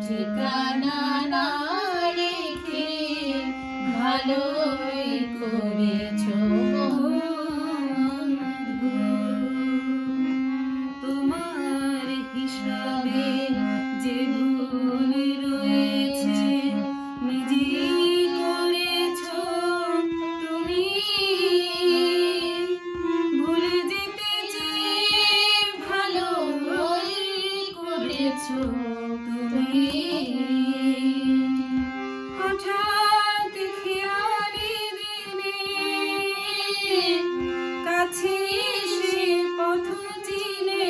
ঠিকানা না রেখে ভালোই করেছো বন্ধু। তোমার হিসাবে যে ভুল রয়েছে নিজেই করেছো তুমি। ভুলে যেতে চেয়ে ভালোই করেছো তুমি। হঠাৎ খেয়ালি দিনে কাছে এসে পথ চিনে।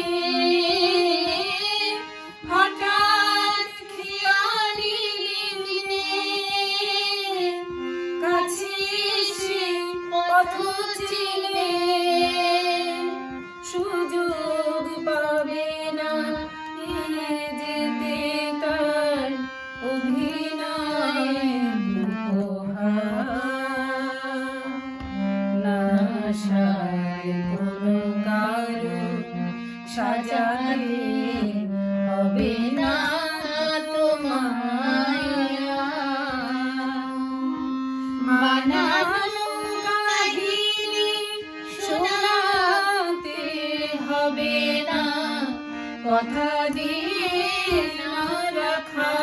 হঠাৎ খেয়ালি দিনে কাছে এসে পথ চিনে। সুযোগ পাবে না নিয়ে যেতে তার অভিনয় উপহার। না আশায় কোনো কারো সাজালে হবে না তোমায় আর। বানানো কাহিনী শোনাতে হবে না, কথা দিয়ে না রাখা